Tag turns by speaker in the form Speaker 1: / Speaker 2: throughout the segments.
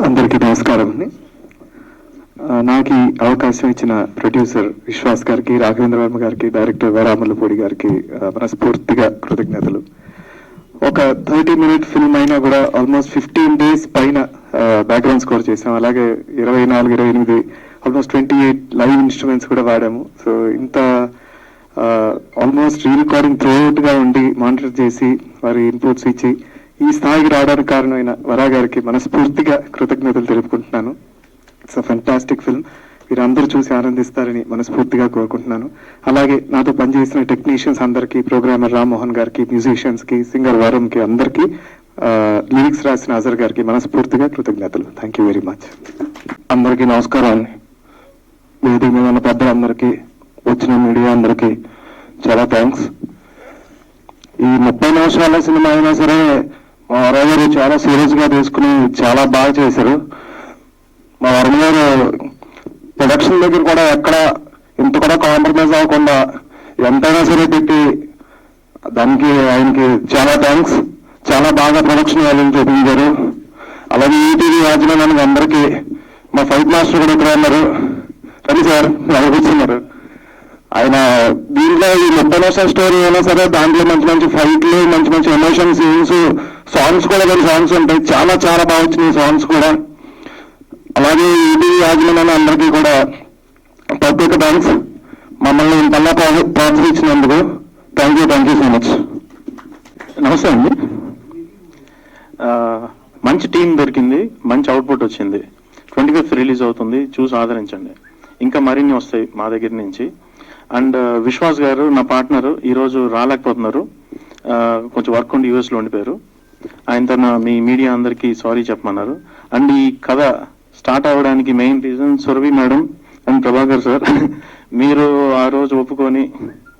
Speaker 1: అందరికీ నమస్కారం అండి. నాకు ఈ అవకాశం ఇచ్చిన ప్రొడ్యూసర్ విశ్వాస్ గారికి, రాఘవేంద్ర వర్మ గారికి, డైరెక్టర్ వరామల్లపూడి గారికి మనస్ఫూర్తిగా కృతజ్ఞతలు. ఒక 30-minute ఫిల్మ్ అయినా కూడా ఆల్మోస్ట్ 15 days పైన బ్యాక్గ్రౌండ్ స్కోర్ చేసాం. అలాగే 24-28 ఆల్మోస్ట్ 28 లైవ్ ఇన్స్ట్రుమెంట్స్ కూడా వాడాము. సో ఇంత ఆల్మోస్ట్ రీ రికార్డింగ్ త్రూఅవుట్ గా ఉండి మానిటర్ చేసి వారి ఇన్పుట్స్ ఇచ్చి ఈ స్థాయికి రావడానికి కారణమైన వరా గారికి మనస్ఫూర్తిగా కృతజ్ఞతలు తెలుపుకుంటున్నాను. It's a fantastic film. మీరందరూ చూసి ఆనందిస్తారని మనస్ఫూర్తిగా కోరుకుంటున్నాను. అలాగే నాతో పనిచేసిన టెక్నీషియన్స్ అందరికీ, ప్రోగ్రామర్ రామ్మోహన్ గారికి, మ్యూజిషియన్స్ కి, సింగర్ వరం కి అందరికీ, లిరిక్స్ రాసిన అజర్ గారికి మనస్ఫూర్తిగా కృతజ్ఞతలు. Thank you very much.
Speaker 2: అందరికీ నమస్కారం. వేదిక మీద ఉన్న పెద్దలందరికీ, వచ్చిన మీడియా అందరికీ చాలా థ్యాంక్స్. ఈ 30 నిమిషాల సినిమా అయినా సరే మా వరం గారు చాలా సీరియస్ గా తీసుకుని చాలా బాగా చేశారు. మా వరం గారు ప్రొడక్షన్ దగ్గర కూడా ఎక్కడ ఇంత కూడా కాంప్రమైజ్ అవ్వకుండా ఎంతైనా సరే పెట్టి దానికి ఆయనకి చాలా థ్యాంక్స్. చాలా బాగా ప్రొడక్షన్ వాల్యూ చూపించారు. అలాగే ఈటీవీ యాజమాన్యానికి అందరికీ, మా ఫైట్ మాస్టర్ కూడా ఇక్కడ ఉన్నారు, రండి సార్ కూర్చున్నారు. ఆయన దీంట్లో ఈ 30 నిమిషాల స్టోరీ అయినా సరే దాంట్లో మంచి మంచి ఫైట్లు, మంచి మంచి ఎమోషన్ సీన్స్, సాంగ్స్ కూడా కొన్ని సాంగ్స్ ఉంటాయి. చాలా చాలా బాగా వచ్చినాయి సాంగ్స్ కూడా. అలాగే ఇది యాజమాన్యాన్ని అందరికీ కూడా ప్రత్యేక థ్యాంక్స్. మమ్మల్ని ఇంతలా ప్రోత్సహించినందుకు థ్యాంక్ యూ సో మచ్.
Speaker 3: నమస్తే అండి. మంచి టీం దొరికింది, మంచి అవుట్పుట్ వచ్చింది. 25th రిలీజ్ అవుతుంది, చూసి ఆదరించండి. ఇంకా మరిన్ని వస్తాయి మా దగ్గర నుంచి. అండ్ విశ్వాస్ గారు నా పార్ట్నర్ ఈరోజు రాలేకపోతున్నారు, కొంచెం వర్క్ ఉండి యూఎస్లో ఉండిపోయారు. ఆయనతో మీ మీడియా అందరికీ సారీ చెప్పమన్నారు. అండ్ ఈ కథ స్టార్ట్ అవ్వడానికి main reason Surabhi madam and Prabhakar sir. మీరు ఆ రోజు ఒప్పుకొని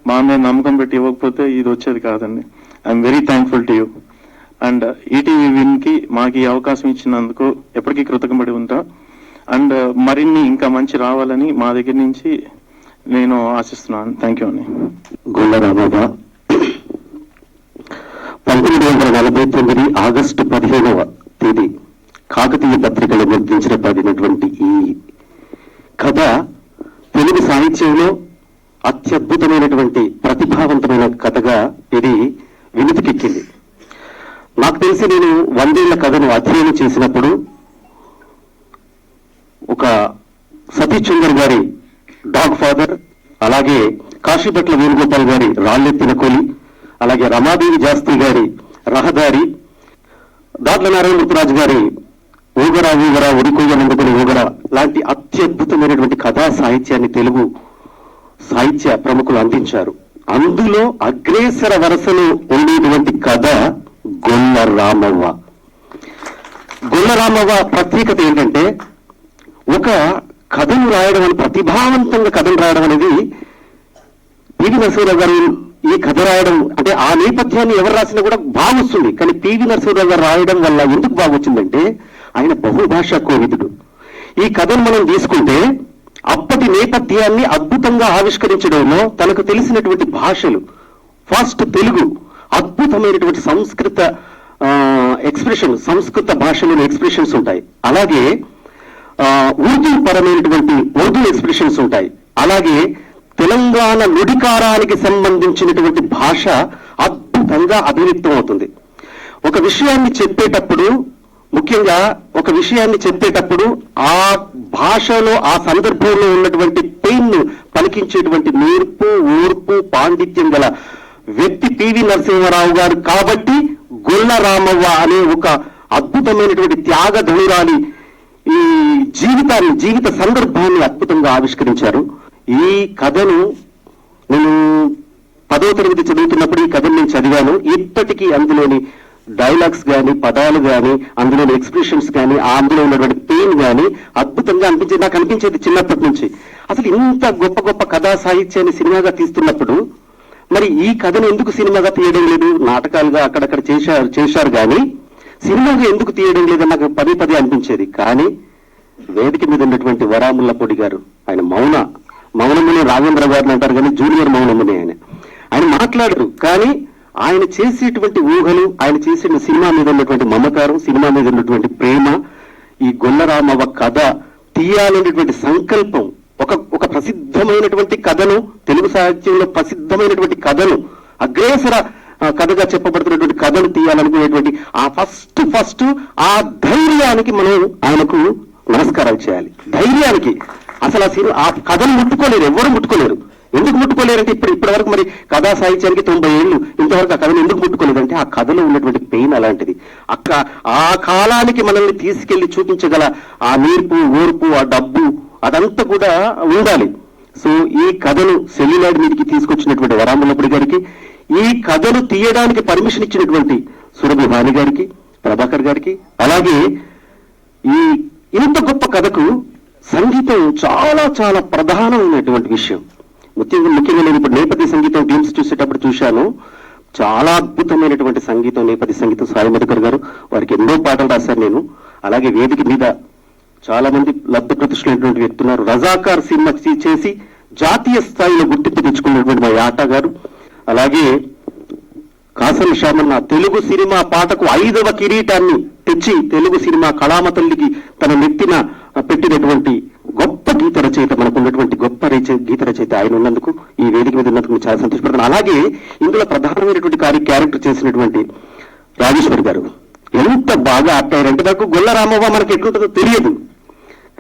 Speaker 3: మా మీద నమ్మకం పెట్టి ఇవ్వకపోతే ఇది వచ్చేది కాదండి. I'm very thankful to you. And ETV win కి మాకు ఈ అవకాశం ఇచ్చినందుకు ఎప్పటికీ కృతజ్ఞపడి ఉంటా. అండ్ మరిన్ని ఇంకా మంచి రావాలని మా దగ్గర నుంచి నేను ఆశిస్తున్నాను. థ్యాంక్ యూ అండి.
Speaker 2: గొల్ల రామవ్వ 1949 ఆగస్టు 15వ తేదీ కాకతీయ పత్రికలో ముద్రించిన పడినటువంటి ఈ కథ తెలుగు సాహిత్యంలో అత్యద్భుతమైనటువంటి ప్రతిభావంతమైన కథగా ఇది వినితికెక్కింది. నాకు తెలిసి నేను 100 ఏళ్ల కథను అధ్యయనం చేసినప్పుడు ఒక సతీష్ చంద్ర గారి డాగ్ ఫాదర్, అలాగే కాశీపట్ల వేణుగోపాల్ గారి రాళ్ళెత్తిన కూలి, అలాగే రమాదేవి శాస్త్రి గారి రహదారి, దాట్ల నారాయణమూర్తిరాజు గారి ఊగరా ఊగరా ఉడికొయ్యనందుకుని ఊగరా లాంటి అత్యద్భుతమైనటువంటి కథా సాహిత్యాన్ని తెలుగు సాహిత్య ప్రముఖులు అందించారు. అందులో అగ్రేసర వరుసలో ఉండేటువంటి కథ గొల్ల రామవ్వ. గొల్ల రామవ్వ ప్రత్యేకత ఏంటంటే, ఒక కథను రాయడం అని, ప్రతిభావంతంగా కథను రాయడం అనేది పివి నరసింహరావు గారు ఈ కథ రాయడం అంటే ఆ నేపథ్యాన్ని ఎవరు రాసినా కూడా బాగొస్తుంది. కానీ పివి నరసింహరావు గారు రాయడం వల్ల ఎందుకు బాగొచ్చిందంటే, ఆయన బహుభాషా కోవిదుడు. ఈ కథను మనం తీసుకుంటే అప్పటి నేపథ్యాన్ని అద్భుతంగా ఆవిష్కరించడంలో తనకు తెలిసినటువంటి భాషలు, ఫాస్ట్ తెలుగు, అద్భుతమైనటువంటి సంస్కృత ఎక్స్ప్రెషన్, సంస్కృత భాషలోని ఎక్స్ప్రెషన్స్ ఉంటాయి. అలాగే ఉర్దూ పరమైనటువంటి ఉర్దూ ఎక్స్ప్రెషన్స్ ఉంటాయి. అలాగే తెలంగాణ నుడికారానికి సంబంధించినటువంటి భాష అద్భుతంగా అభివ్యక్తం అవుతుంది. ఒక విషయాన్ని చెప్పేటప్పుడు, ముఖ్యంగా ఒక విషయాన్ని చెప్పేటప్పుడు ఆ భాషలో ఆ సందర్భంలో ఉన్నటువంటి పెయిన్ ను పలికించేటువంటి నేర్పు, ఓర్పు, పాండిత్యం గల వ్యక్తి పివి నరసింహారావు గారు. కాబట్టి గొల్ల రామవ్వ అనే ఒక అద్భుతమైనటువంటి త్యాగ ధనురాలి ఈ జీవిత సందర్భాన్ని అద్భుతంగా ఆవిష్కరించారు. ఈ కథను నేను 10వ తరగతి చదువుతున్నప్పుడు ఈ కథను నేను చదివాను. ఇప్పటికీ అందులోని డైలాగ్స్ కానీ, పదాలు కానీ, అందులోని ఎక్స్ప్రెషన్స్ కానీ, అందులో ఉన్నటువంటి పెయిన్ కానీ అద్భుతంగా అనిపించేది. నాకు అనిపించేది చిన్నప్పటి నుంచి, అసలు ఇంత గొప్ప గొప్ప కథా సాహిత్యాన్ని సినిమాగా తీస్తున్నప్పుడు మరి ఈ కథను ఎందుకు సినిమాగా తీయడం లేదు? నాటకాలుగా అక్కడక్కడ చేశారు కానీ సినిమాగా ఎందుకు తీయడం లేదని నాకు పదే అనిపించేది. కానీ వేదిక మీద ఉన్నటువంటి వరాముల్లపూడి గారు, ఆయన మౌనమునే రాఘవేంద్ర గారిని అంటారు కానీ జూనియర్ మౌనమునే ఆయన మాట్లాడరు. కానీ ఆయన చేసేటువంటి ఊహలు, ఆయన చేసిన సినిమా మీద ఉన్నటువంటి మమకారం, సినిమా మీద ఉన్నటువంటి ప్రేమ, ఈ గొల్లరామవ్వ కథ తీయాలనేటువంటి సంకల్పం, ఒక ప్రసిద్ధమైనటువంటి కథను, తెలుగు సాహిత్యంలో ప్రసిద్ధమైనటువంటి కథను, అగ్రేసర కథగా చెప్పబడుతున్నటువంటి కథను తీయాలనుకునేటువంటి ఆ ఫస్ట్ ఆ ధైర్యానికి మనం ఆయనకు నమస్కారాలు చేయాలి. ధైర్యానికి అసలు ఆ కథను ముట్టుకోలేరు, ఎవరు ముట్టుకోలేరు. ఎందుకు ముట్టుకోలేరంటే ఇప్పటి వరకు మరి కథా సాహిత్యానికి 90 ఏళ్ళు ఇంతవరకు ఆ కథను ఎందుకు ముట్టుకోలేదంటే ఆ కథలో ఉన్నటువంటి పెయిన్ అలాంటిది. ఆ కాలానికి మనల్ని తీసుకెళ్లి చూపించగల ఆ నేర్పు, ఓర్పు, ఆ డబ్బు అదంతా కూడా ఉండాలి. సో ఈ కథను సెల్యులాయిడ్ మీదకి తీసుకొచ్చినటువంటి వరాములపుడి గారికి, ఈ కథను తీయడానికి పర్మిషన్ ఇచ్చినటువంటి సురభి భాని గారికి, ప్రభాకర్ గారికి, అలాగే ఇంత గొప్ప కథకు సంగీతం చాలా చాలా ప్రధానమైనటువంటి విషయం. ముఖ్యంగా నేను ఇప్పుడు నేపథ్య సంగీతం టీమ్స్ చూసేటప్పుడు చూశాను. చాలా అద్భుతమైనటువంటి సంగీతం, నేపథ్య సంగీతం సాయి మధుకర్ గారు, వారికి ఎన్నో పాటలు రాశాను నేను. అలాగే వేదిక మీద చాలా మంది లబ్ధ ప్రతిష్ఠులైనటువంటి వ్యక్తున్నారు. రజాకార్ సినిమా చేసి జాతీయ స్థాయిలో గుర్తింపు తెచ్చుకున్నటువంటి మా యాటా గారు, అలాగే కాసం శ్యామన్న తెలుగు సినిమా పాటకు 5వ కిరీటాన్ని తెచ్చి తెలుగు సినిమా కళామతల్లికి తన నెత్తిన పెట్టినటువంటి గొప్ప గీత రచయిత, మనకు ఉన్నటువంటి గొప్ప గీత రచయిత ఆయన ఉన్నందుకు, ఈ వేదిక మీద ఉన్నందుకు చాలా సంతోషపడుతున్నాను. అలాగే ఇందులో ప్రధానమైనటువంటి క్యారెక్టర్ చేసినటువంటి రాజేశ్వరి గారు ఎంత బాగా ఆప్తారంటే, నాకు గొల్లరామవ్వ మనకి ఎట్లుంటుందో తెలియదు,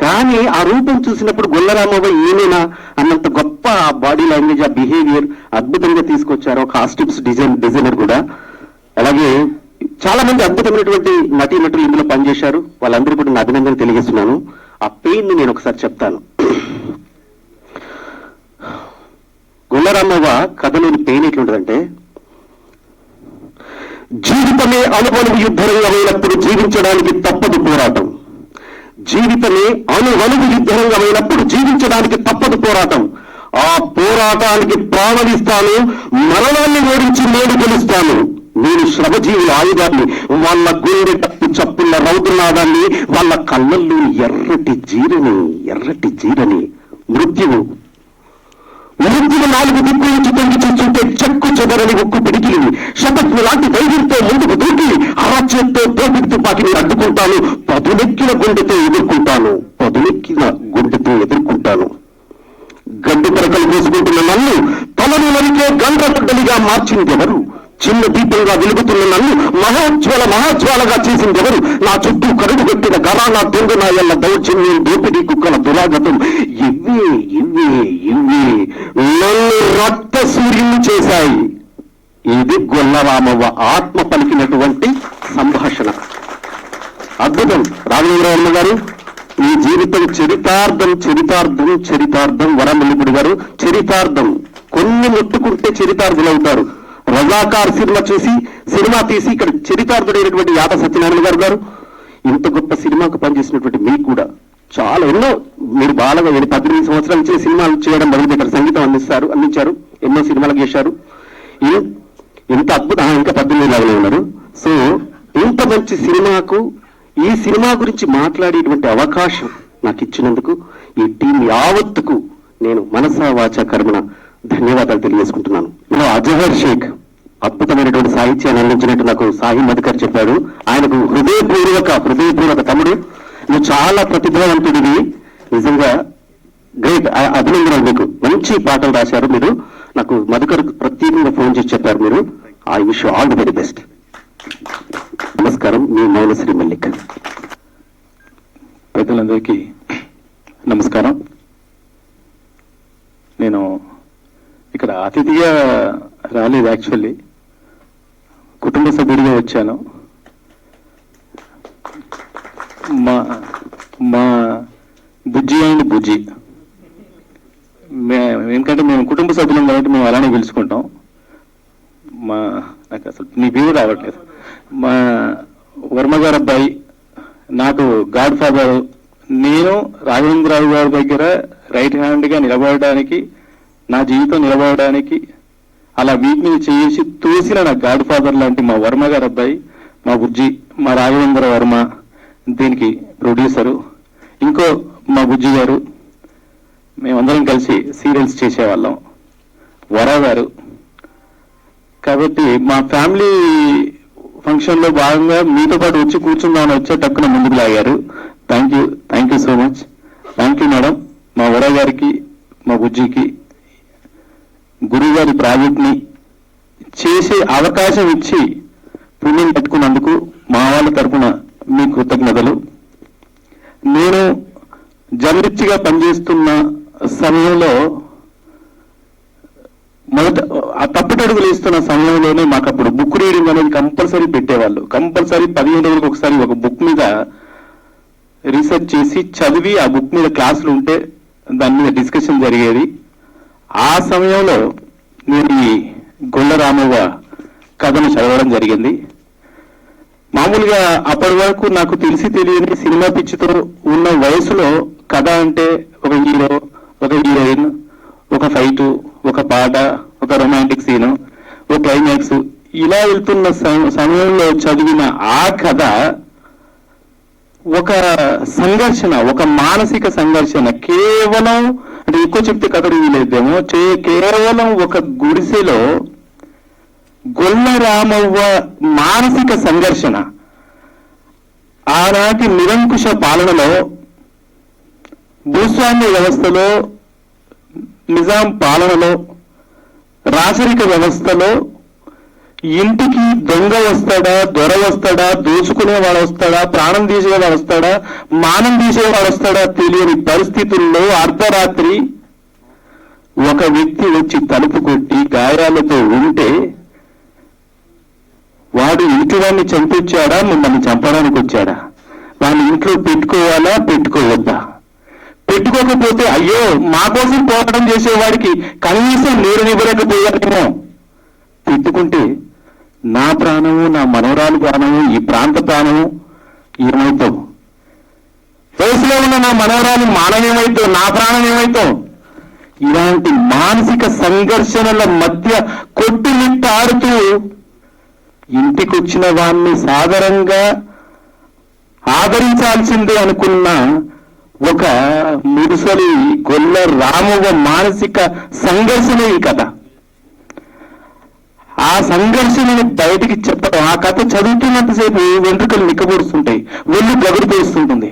Speaker 2: కానీ ఆ రూపం చూసినప్పుడు గొల్లరామవ్వ ఏమైనా అన్నంత గొప్ప ఆ బాడీ లాంగ్వేజ్, ఆ బిహేవియర్ అద్భుతంగా తీసుకొచ్చారు. కాస్ట్యూమ్స్ డిజైనర్ కూడా. అలాగే చాలా మంది అద్భుతమైనటువంటి నటీనటులు ఇందులో పనిచేశారు. వాళ్ళందరూ కూడా నా అభినందన తెలియజేస్తున్నాను. ఆ పెయిన్ ని నేను ఒకసారి చెప్తాను. గొల్లరామవ్వ కథలోని పెయిన్ ఎట్లుంటుందంటే, జీవితమే అణువణువు యుద్ధరంగమైనప్పుడు జీవించడానికి తప్పదు పోరాటం. జీవితమే అణువణువు యుద్ధరంగమైనప్పుడు జీవించడానికి తప్పదు పోరాటం. ఆ పోరాటానికి ప్రాణమిస్తాను, మరణాన్ని ఓడించి నేను గెలుస్తాను. నేను శ్రమజీవుల ఆయుధాన్ని, వాళ్ళ గుండె తప్పు చప్పుల రౌతునాదాన్ని, వాళ్ళ కళ్ళల్లో ఎర్రటి జీరని మృత్యువు 4 దిక్కుల నుంచి తొంగి చూస్తుంటే చెక్కు చెదరని ఉక్కు పిడికిలి శతజ్ఞ లాంటి ధైర్యంతో ముందుకు దూకి అరచేత్తో తోపిడి తుపాకిని అడ్డుకుంటాను. పదునెక్కిన గుండెతో ఎదుర్కొంటాను. గడ్డి పరకలు కోసుకుంటున్న నన్ను తలను నరికే గండ్రగడ్డలిగా మార్చిందెవరు? చిన్న దీపంగా వెలుగుతున్న నన్ను మహాజ్వాలగా చేసిందెవరు? నా చుట్టూ కరుడు కట్టిన గరానా దొంగనాయల్ల దౌర్జన్యం, దోపిడీ కుక్కల దురాగతం ఇవే నన్ను రక్త సూర్యులు చేశాయి. ఇది గొల్లరామవ్వ ఆత్మ పలికినటువంటి సంభాషణ. అద్భుతం. రాఘవేంద్రవర్మ గారు, ఈ జీవితం చరితార్థం. వరమల్లిపుడి గారు, చరితార్థం. కొన్ని ముట్టుకుంటే చరితార్థులవుతారు. రజాకార్ సినిమా తీసి ఇక్కడ చరితార్థుడైనటువంటి యాట సత్యనారాయణ గారు, ఇంత గొప్ప సినిమాకు పనిచేసినటువంటి మీకు కూడా చాలా ఎన్నో, మీరు బాగా 18 సంవత్సరాల నుంచి సినిమాలు చేయడం మొదలుపెట్టారు, సంగీతం అందించారు, ఎన్నో సినిమాలు చేశారు. ఇంత అద్భుతం. ఇంకా 18 లాగానే ఉన్నారు. సో ఇంత మంచి సినిమాకు, ఈ సినిమా గురించి మాట్లాడేటువంటి అవకాశం నాకు ఇచ్చినందుకు ఈ టీం యావత్తుకు నేను మనసా వాచా కర్మణ ధన్యవాదాలు తెలియజేసుకుంటున్నాను. అజహర్ షేక్ అద్భుతమైనటువంటి సాహిత్యాన్ని అందించినట్టు నాకు సాయి మధుకర్ చెప్పాడు. ఆయనకు హృదయపూర్వక తమ్ముడు, నువ్వు చాలా ప్రతిభావంతుడివి, నిజంగా గ్రేట్, అభినందనలు. మీకు మంచి పాటలు రాశారు మీరు. నాకు మధుకర్ ప్రత్యేకంగా ఫోన్ చేసి చెప్పారు మీరు. I wish all the very best. నమస్కారం. మీ మౌనశ్రీ మల్లిక్.
Speaker 3: పెద్దలందరికీ నమస్కారం. నేను ఇక్కడ అతిథిగా రాలేదు, యాక్చువల్లీ కుటుంబ సభ్యుడిగా వచ్చాను. మా బుజ్జి ఎందుకంటే మేము కుటుంబ సభ్యులం కాబట్టి మేము అలానే పిలుచుకుంటాం. నాకు అసలు నీ పేరు రావట్లేదు. మా వర్మ గారు అబ్బాయి, నాకు గాడ్ ఫాదర్. నేను రాఘవేంద్రరావు గారి దగ్గర రైట్ హ్యాండ్గా నిలబడడానికి, నా జీవితం నిలబడడానికి అలా వీటి మీద చేసి తోసిన నా గాడ్ ఫాదర్ లాంటి మా వర్మ గారు అబ్బాయి, మా బుజ్జి, మా రాఘవేంద్ర వర్మ దీనికి ప్రొడ్యూసరు, ఇంకో మా బుజ్జి గారు, మేమందరం కలిసి సీరియల్స్ చేసేవాళ్ళం. వరా గారు. కాబట్టి మా ఫ్యామిలీ ఫంక్షన్ లో భాగంగా మీతో పాటు వచ్చి కూర్చుందామని వచ్చే టక్కున ముందుకు లాగారు. Thank you.
Speaker 2: బుజ్జికి గురుగారి ప్రాజెక్ట్ని చేసే అవకాశం ఇచ్చి పుణ్యం పెట్టుకున్నందుకు మా వాళ్ళ తరపున మీ కృతజ్ఞతలు. నేను జర్నలిస్ట్గా పనిచేస్తున్న సమయంలో ఆ తప్పుటడుగులు ఇస్తున్న సమయంలోనే మాకు అప్పుడు బుక్ రీడింగ్ అనేది కంపల్సరీ పెట్టేవాళ్ళు. కంపల్సరీ 15 రోజులకు ఒకసారి ఒక బుక్ మీద రీసెర్చ్ చేసి చదివి ఆ బుక్ మీద క్లాసులు ఉంటే దాని మీద డిస్కషన్ జరిగేది. ఆ సమయంలో నేను ఈ గొల్ల రామవ్వ కథను చదవడం జరిగింది. మామూలుగా అప్పటి వరకు నాకు తెలిసి తెలియని సినిమా పిచ్చితో ఉన్న వయసులో కథ అంటే ఒక హీరో, ఒక హీరోయిన్, ఒక ఫైటు, ఒక పాట, ఒక రొమాంటిక్ సీను, ఒక క్లైమాక్స్ ఇలా వెళ్తున్న సమయంలో చదివిన ఆ కథ ఒక సంఘర్షణ, ఒక మానసిక సంఘర్షణ. కేవలం అంటే ఎక్కువ చెప్తే కథ వీలేదేమో, కేవలం ఒక గుడిసెలో గొల్ల రామవ్వ మానసిక సంఘర్షణ. ఆనాటి నిరంకుశ పాలనలో, భూస్వామ్య వ్యవస్థలో, నిజాం పాలనలో, రాచరిక వ్యవస్థలో ఇంటికి దొంగ వస్తాడా, దొర వస్తాడా, దోచుకునేవాడు వస్తాడా, ప్రాణం తీసేవాడు వస్తాడా, మానం తీసేవాడు వస్తాడా తెలియని పరిస్థితుల్లో అర్ధరాత్రి ఒక వ్యక్తి వచ్చి తలుపు కొట్టి గాయాలతో ఉంటే వాడు ఇంటి వాడిని చంపించాడా, మిమ్మల్ని చంపడానికి వచ్చాడా? వాడిని ఇంట్లో పెట్టుకోవాలా, పెట్టుకోవద్దా? పెట్టుకోకపోతే అయ్యో మా కోసం పోరాటం చేసేవాడికి కనీసం నీరునివ్వలేకపోయానేమో. పెట్టుకుంటే నా ప్రాణము, నా మనవరాలు ప్రాణము, ఈ ప్రాంత ప్రాణము ఏమవుతావు? వయసులో ఉన్న నా మనవరాలు మానం ఏమవుతావు, నా ప్రాణం ఏమవుతావు? ఇలాంటి మానసిక సంఘర్షణల మధ్య కొట్టుమిట్టాడుతూ ఇంటికొచ్చిన వాణ్ణి సాధారణంగా ఆదరించాల్సిందే అనుకున్న ఒక మురుసలి గొల్ల రామవ్వ మానసిక సంఘర్షణ ఈ కథ. ఆ సంఘర్షణని బయటికి చెప్పడం, ఆ కథ చదువుతున్నంతసేపు వెంట్రుకలు నిక్కబొడుస్తుంటాయి, ఒళ్ళు గగుడిపోస్తుంటుంది.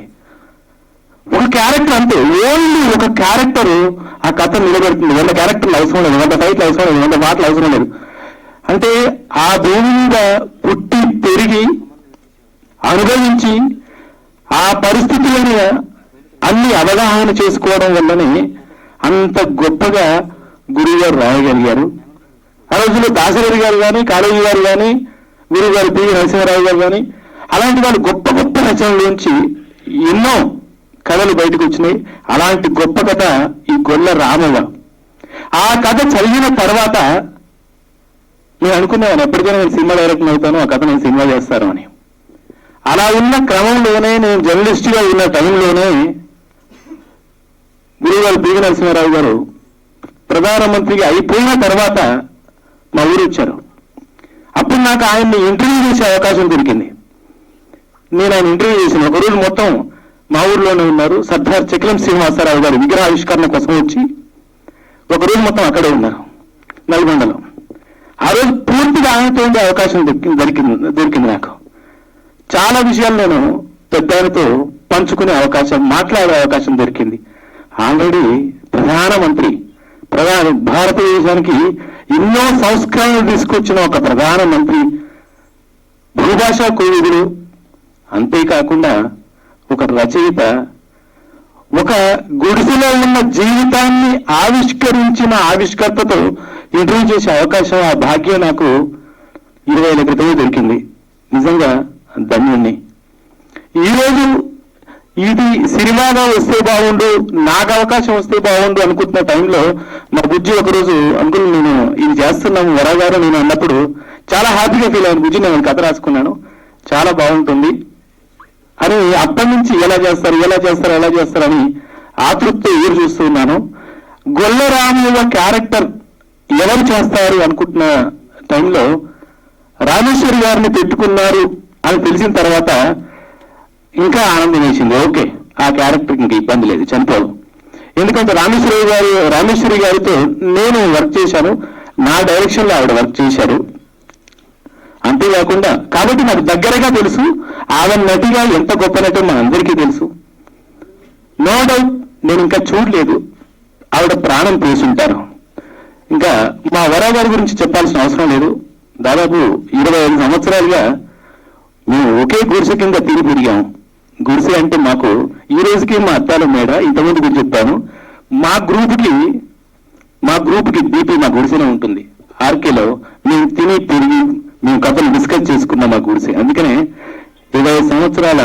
Speaker 2: ఒక క్యారెక్టర్ అంతే, ఓన్లీ ఒక క్యారెక్టర్ ఆ కథ నిలబెడుతుంది. 100 క్యారెక్టర్లు అవసరం లేదు, 100 ఫైట్లు అవసరం లేదు, 100 మాటలు అవసరం లేదు. అంటే ఆ భూమి మీద పుట్టి పెరిగి అనుభవించి ఆ పరిస్థితులను అన్ని అవగాహన చేసుకోవడం వల్లనే అంత గొప్పగా గురువుగారు రాయగలిగారు. ఆ రోజుల్లో దాశరథి గారు కానీ, కాళోజీ గారు కానీ, గురువు గారు పివి నరసింహారావు గారు కానీ అలాంటి వాళ్ళు గొప్ప గొప్ప రచనలోంచి ఎన్నో కథలు బయటకు వచ్చినాయి. అలాంటి గొప్ప కథ ఈ గొల్ల రామవ్వ. ఆ కథ చదివిన తర్వాత నేను అనుకున్నాను ఎప్పటికైనా నేను సినిమా డైరెక్టర్ అవుతాను, ఆ కథ నేను సినిమా చేస్తాను అని. అలా ఉన్న క్రమంలోనే, నేను జర్నలిస్ట్గా ఉన్న టైంలోనే గురువు గారు పివి నరసింహారావు గారు ప్రధానమంత్రిగా అయిపోయిన తర్వాత మా ఊరు వచ్చారు. అప్పుడు నాకు ఆయన్ని ఇంటర్వ్యూ చేసే అవకాశం దొరికింది. నేను ఆయన ఇంటర్వ్యూ చేసిన ఒకరోజు మొత్తం మా ఊర్లోనే ఉన్నారు. సర్దార్ చక్రం శ్రీనివాసరావు గారు విగ్రహావిష్కరణ కోసం వచ్చి ఒకరోజు మొత్తం అక్కడే ఉన్నారు నల్గొండలో. ఆ రోజు పూర్తిగా ఆయనతో ఉండే అవకాశం దొరికింది నాకు. చాలా విషయాలు నేను పెద్దలతో పంచుకునే అవకాశం, మాట్లాడే అవకాశం దొరికింది. ఆల్రెడీ భారతదేశానికి ఎన్నో సంస్కరణలు తీసుకొచ్చిన ఒక ప్రధానమంత్రి, భూభాషా కోవిదుడు, అంతేకాకుండా ఒక రచయిత, ఒక గుడిసెలో ఉన్న జీవితాన్ని ఆవిష్కరించిన ఆవిష్కర్తతో ఇంటర్వ్యూ చేసే అవకాశం, ఆ భాగ్యం నాకు 20 ఏళ్ల క్రితమే దొరికింది. నిజంగా ధన్యుణ్ణి. ఈరోజు ఇది సినిమాగా వస్తే బాగుండు, నాకు అవకాశం వస్తే బాగుండు అనుకుంటున్న టైంలో మా బుజ్జి ఒకరోజు అంకుల్ నేను ఇది చేస్తున్నాము వరగారు నేను అన్నప్పుడు చాలా హ్యాపీగా ఫీల్ అయ్యాను. బుజ్జి నేను కథ రాసుకున్నాను, చాలా బాగుంటుంది అని అప్పటి నుంచి ఎలా చేస్తారని ఆతృప్తితో ఎదురు చూస్తున్నాను. గొల్ల రామవ్వ క్యారెక్టర్ ఎవరు చేస్తారు అనుకుంటున్న టైంలో రామేశ్వరి గారిని పెట్టుకున్నారు అని తెలిసిన తర్వాత ఇంకా ఆనందం వేసింది. ఓకే, ఆ క్యారెక్టర్ ఇంకా ఇబ్బంది లేదు, చనిపోదు. ఎందుకంటే రామేశ్వరి గారితో నేను వర్క్ చేశాను, నా డైరెక్షన్ లో ఆవిడ వర్క్ చేశారు. అంతేకాకుండా కాబట్టి నాకు దగ్గరగా తెలుసు ఆవిడ నటిగా ఎంత గొప్ప నటో మనందరికీ తెలుసు. నో డౌట్ నేను ఇంకా చూడలేదు ఆవిడ ప్రాణం పోసుంటారు. ఇంకా మా వరా గారి గురించి చెప్పాల్సిన అవసరం లేదు. దాదాపు 25 సంవత్సరాలుగా మేము ఒకే గుడిసె కింద తిరిగి పెరిగాము. గుడిసె అంటే మాకు ఈ రోజుకి మా అత్తాల మేడ, ఇంతకుముందు గురించి చెప్పాను, మా గ్రూప్కి బీపీ మా గుడిసెనే ఉంటుంది. ఆర్కేలో మేము తిని పెరిగి మేము కథలు డిస్కస్ చేసుకున్నాం మా గుడిసె. అందుకనే 25 సంవత్సరాల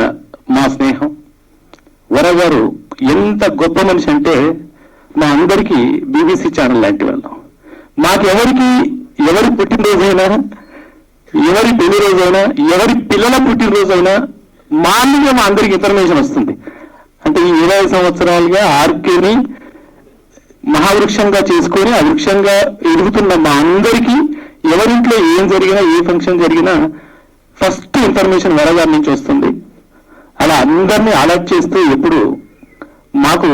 Speaker 2: మా స్నేహం. వర గారు ఎంత గొప్ప మనిషి అంటే మా అందరికీ బీబీసీ ఛానల్ లాంటి వాళ్ళు. ఎవరి పుట్టినరోజైనా, ఎవరి పెళ్లి రోజైనా, ఎవరి పిల్లల పుట్టినరోజైనా మా అందరికి ఇన్ఫర్మేషన్ వస్తుంది. అంటే ఈ 20 సంవత్సరాలుగా ఆర్కేని మహావృక్షంగా చేసుకొని ఆ వృక్షంగా ఎదుగుతున్న మా అందరికీ ఎవరింట్లో ఏం జరిగినా, ఏ ఫంక్షన్ జరిగినా ఫస్ట్ ఇన్ఫర్మేషన్ వరగారి నుంచి వస్తుంది. అలా అందరినీ అలర్ట్ చేస్తూ ఎప్పుడు మాకు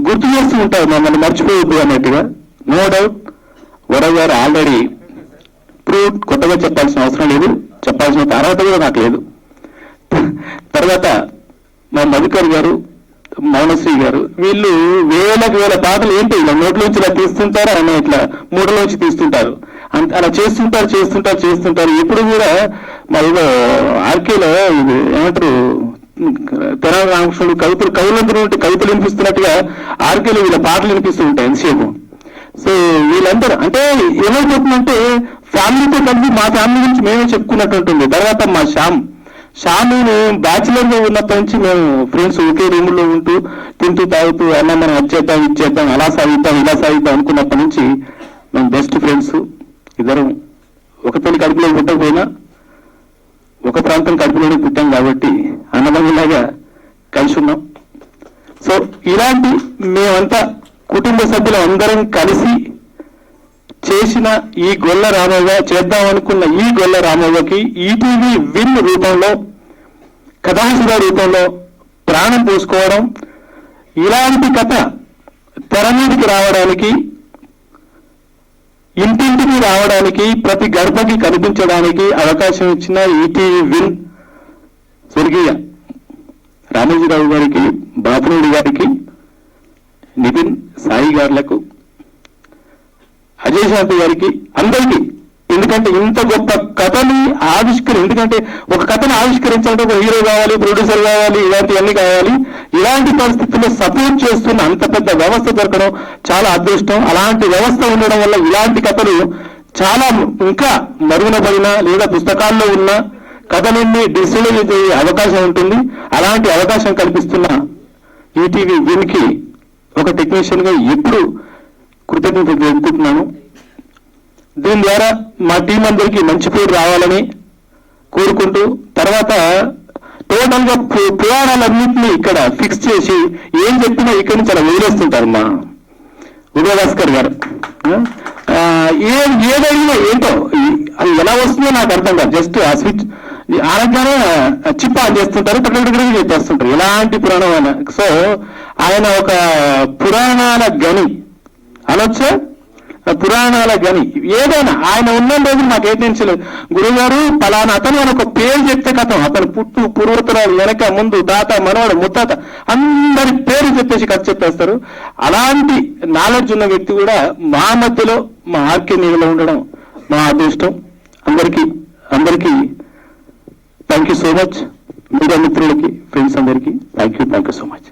Speaker 2: గుర్తు చేస్తూ ఉంటారు, మమ్మల్ని మర్చిపోవద్దు అన్నట్టుగా. నో డౌట్ వరగారు ఆల్రెడీ ప్రూవ్, కొత్తగా చెప్పాల్సిన అవసరం లేదు, చెప్పాల్సిన తర్వాత కూడా నాకు లేదు. తర్వాత మా మధుకర్ గారు, మౌనశ్రీ గారు, వీళ్ళు వేల పాటలు ఏంటి ఇలా నోట్లోంచి ఇలా తీస్తుంటారు, ఆయన ఇట్లా మూటలోంచి తీస్తుంటారు, అలా చేస్తుంటారు. ఎప్పుడు కూడా మా ఆర్కేలో ఏమంటారు, తెలంగాణ రామకృష్ణుడు కవులందరూ ఉంటే కవితలు వినిపిస్తున్నట్టుగా ఆర్కేలో వీళ్ళ పాటలు వినిపిస్తూ ఉంటాయి ఎంతసేపు. సో వీళ్ళందరూ అంటే ఏమైపోతుందంటే ఫ్యామిలీతో కలిసి మా ఫ్యామిలీ గురించి మేమే చెప్పుకున్నట్టు ఉంటుంది. తర్వాత మా శ్యామ్ బ్యాచులర్ గా ఉన్నప్పటి నుంచి మేము ఫ్రెండ్స్ ఒకే రూమ్ లో ఉంటూ తింటూ తాగుతూ అన్నా మనం వచ్చేద్దాం ఇచ్చేద్దాం అలా సాగిద్దాం ఇలా సాగిద్దాం అనుకున్నప్పటి నుంచి మేము బెస్ట్ ఫ్రెండ్స్. ఇద్దరం ఒక తల్లి కడుపులో పుట్టకపోయినా ఒక ప్రాంతం కడుపులోనే పుట్టాం కాబట్టి అన్నదమ్ములాగా కలిసి ఉన్నాం. సో ఇలాంటి మేమంతా కుటుంబ సభ్యులు అందరం కలిసి చేసిన ఈ గొల్ల రామవ్వ, చేద్దాం అనుకున్న ఈ గొల్ల రామవ్వకి ఈటీవీ విన్ రూపంలో, కథాసుర రూపంలో ప్రాణం పోసుకోవడం, ఇలాంటి కథ తెర మీదకి రావడానికి, ఇంటింటికి రావడానికి, ప్రతి గడపకి కనిపించడానికి అవకాశం ఇచ్చిన ఈటీవీ విన్ స్వర్గీయ రామోజీరావు గారికి, బాపునూడి గారికి, నితిన్, సాయి గారులకు, అజయ్ శాంతి గారికి, అందరికీ. ఎందుకంటే ఇంత గొప్ప కథని ఎందుకంటే ఒక కథను ఆవిష్కరించాలంటే ఒక హీరో కావాలి, ప్రొడ్యూసర్ కావాలి, ఇలాంటివన్నీ కావాలి. ఇలాంటి పరిస్థితుల్లో సపోర్ట్ చేస్తున్న అంత పెద్ద వ్యవస్థ దొరకడం చాలా అదృష్టం. అలాంటి వ్యవస్థ ఉండడం వల్ల ఇలాంటి కథలు చాలా ఇంకా మరుగున పడిన లేదా పుస్తకాల్లో ఉన్న కథలన్నీ డిజిటలైజ్ అయ్యే అవకాశం ఉంటుంది. అలాంటి అవకాశం కల్పిస్తున్న ఈటీవీ విన్కి ఒక టెక్నీషియన్ గా ఎప్పుడు కృతజ్ఞతలు తెలుపుకుంటున్నాను. దీని ద్వారా మా టీం అందరికీ మంచి పేరు రావాలని కోరుకుంటూ, తర్వాత టోటల్ గా పురాణాలన్నింటినీ ఇక్కడ ఫిక్స్ చేసి ఏం చెప్పినా ఇక్కడి నుంచి అలా వదిలేస్తుంటారు మా ఉదయభాస్కర్ గారు. ఏదైనా ఏంటో అది ఎలా వస్తుందో నాకు అర్థం కాదు. జస్ట్ ఆ స్విచ్ ఆరోగ్యాన్ని చిప్ ఆన్ చేస్తుంటారు, పక్కన చెప్పేస్తుంటారు ఎలాంటి పురాణం అయినా. సో ఆయన ఒక పురాణాల గని అనొచ్చా, పురాణాల గని. ఏదైనా ఆయన ఉన్న రోజు నాకు ఏ టెన్షన్ లేదు. గురుగారు పలానా అతను అని ఒక పేరు చెప్తే కథం, అతను పుట్టు పూర్వతరాలు వెనక ముందు తాత మనవాడు ముత్తాత అందరి పేరు చెప్పేసి కథ చెప్పేస్తారు. అలాంటి నాలెడ్జ్ ఉన్న వ్యక్తి కూడా మా మధ్యలో మా ఆర్కే నీళ్ళలో ఉండడం మా అదృష్టం. అందరికీ thank you so much. Media మిత్రులకి, ఫ్రెండ్స్ అందరికీ థ్యాంక్ యూ సో మచ్.